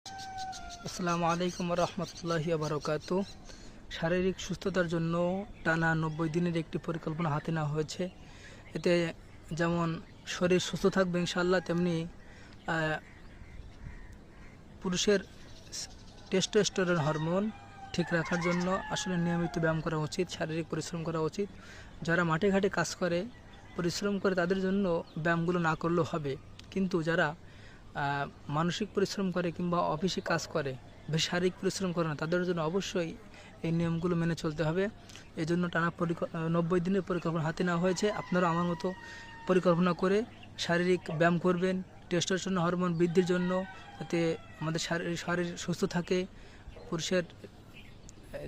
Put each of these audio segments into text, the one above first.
আসসালামু আলাইকুম রহমতুল্লাহি বারকাতু। শারীরিক সুস্থতার জন্য টানা 90 দিনের একটি পরিকল্পনা হাতে নেওয়া হয়েছে। এতে যেমন শরীর সুস্থ থাকবে ইনশাআল্লাহ, তেমনি পুরুষের টেস্টোস্টেরন হরমোন ঠিক রাখার জন্য আসলে নিয়মিত ব্যায়াম করা উচিত, শারীরিক পরিশ্রম করা উচিত। যারা মাঠে ঘাটে কাজ করে, পরিশ্রম করে, তাদের জন্য ব্যায়ামগুলো না করলেও হবে। কিন্তু যারা মানসিক পরিশ্রম করে কিংবা অফিসে কাজ করে, বেশ শারীরিক পরিশ্রম করে না, তাদের জন্য অবশ্যই এই নিয়মগুলো মেনে চলতে হবে। এই জন্য টানা 90 দিনের পরিকল্পনা হাতে নেওয়া হয়েছে। আপনারা আমার মতো পরিকল্পনা করে শারীরিক ব্যায়াম করবেন টেস্টোস্টেরন হরমোন বৃদ্ধির জন্য, যাতে আমাদের শরীর সুস্থ থাকে। পুরুষের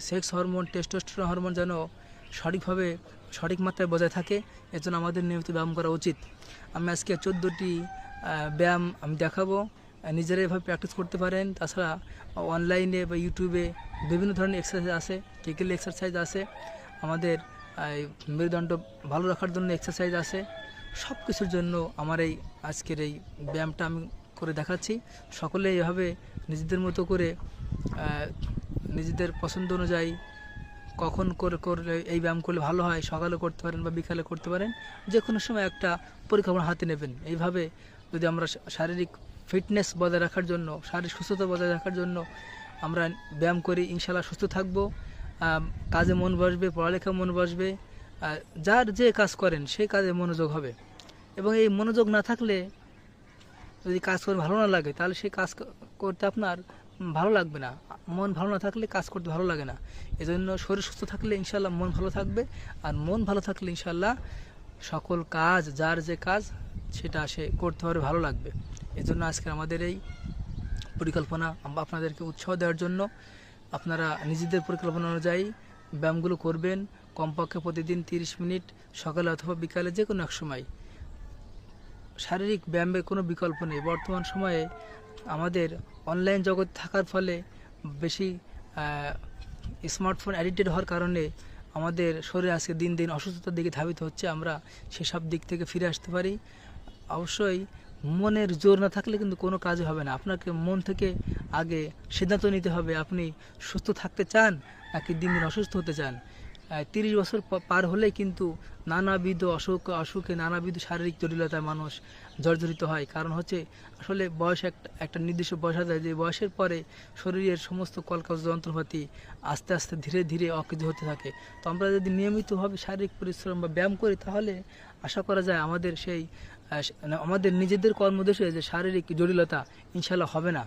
সেক্স হরমোন, টেস্টোস্টেরন হরমোন যেন সঠিকভাবে সঠিক মাত্রায় বজায় থাকে, এর জন্য আমাদের নিয়মিত ব্যায়াম করা উচিত। আমি আজকে 14টি ব্যায়াম আমি দেখাবো, নিজেরা এভাবে প্র্যাকটিস করতে পারেন। তাছাড়া অনলাইনে বা ইউটিউবে বিভিন্ন ধরনের এক্সারসাইজ আছে, কেকেল এক্সারসাইজ আছে, আমাদের মেরুদণ্ড ভালো রাখার জন্য এক্সারসাইজ আছে। সব কিছুর জন্য আমার এই আজকের এই ব্যায়ামটা আমি করে দেখাচ্ছি। সকলে এভাবে নিজেদের মতো করে নিজেদের পছন্দ অনুযায়ী কখন করলে এই ব্যায়াম করলে ভালো হয়, সকালে করতে পারেন বা বিকালে করতে পারেন, যে কোনো সময় একটা পরিকল্পনা হাতে নেবেন। এইভাবে যদি আমরা শারীরিক ফিটনেস বজায় রাখার জন্য, শারীরিক সুস্থতা বজায় রাখার জন্য আমরা ব্যায়াম করি, ইনশাআল্লাহ সুস্থ থাকব, কাজে মন বসবে, পড়ালেখা মন বসবে, যার যে কাজ করেন সেই কাজে মনোযোগ হবে। এবং এই মনোযোগ না থাকলে, যদি কাজ করে ভালো না লাগে, তাহলে সেই কাজ করতে আপনার ভালো লাগবে না। মন ভালো না থাকলে কাজ করতে ভালো লাগে না। এজন্য শরীর সুস্থ থাকলে ইনশাআল্লাহ মন ভালো থাকবে, আর মন ভালো থাকলে ইনশাআল্লাহ সকল কাজ, যার যে কাজ সেটা সে করতে পারে, ভালো লাগবে। এজন্য আজকে আমাদের এই পরিকল্পনা আপনাদেরকে উৎসাহ দেওয়ার জন্য। আপনারা নিজেদের পরিকল্পনা অনুযায়ী ব্যায়ামগুলো করবেন, কমপক্ষে প্রতিদিন 30 মিনিট, সকালে অথবা বিকালে, যে কোনো এক সময়। শারীরিক ব্যায়ামের কোনো বিকল্প নেই। বর্তমান সময়ে আমাদের অনলাইন জগৎ থাকার ফলে, বেশি স্মার্টফোন অ্যাডিক্টেড হওয়ার কারণে আমাদের শরীর আজকে দিন দিন অসুস্থতার দিকে ধাবিত হচ্ছে। আমরা সেসব দিক থেকে ফিরে আসতে পারি। অবশ্যই মনের জোর না থাকলে কিন্তু কোনো কাজই হবে না। আপনাকে মন থেকে আগে সিদ্ধান্ত নিতে হবে, আপনি সুস্থ থাকতে চান নাকি দিন দিন অসুস্থ হতে চান। 30 বছর পার হলে কিন্তু নানাবিধ অসুখে নানাবিধ শারীরিক জটিলতায় মানুষ জর্জরিত হয়। কারণ হচ্ছে আসলে বয়স একটা নির্দিষ্ট বয়স আছে, যে বয়সের পরে শরীরের সমস্ত কলকাজ যন্ত্রপাতি আস্তে আস্তে ধীরে ধীরে অকেজ হতে থাকে। তো আমরা যদি নিয়মিতভাবে শারীরিক পরিশ্রম বা ব্যায়াম করি, তাহলে আশা করা যায় আমাদের সেই আমাদের নিজেদের কর্মদেশে যে শারীরিক জটিলতা ইনশাআল্লাহ হবে না।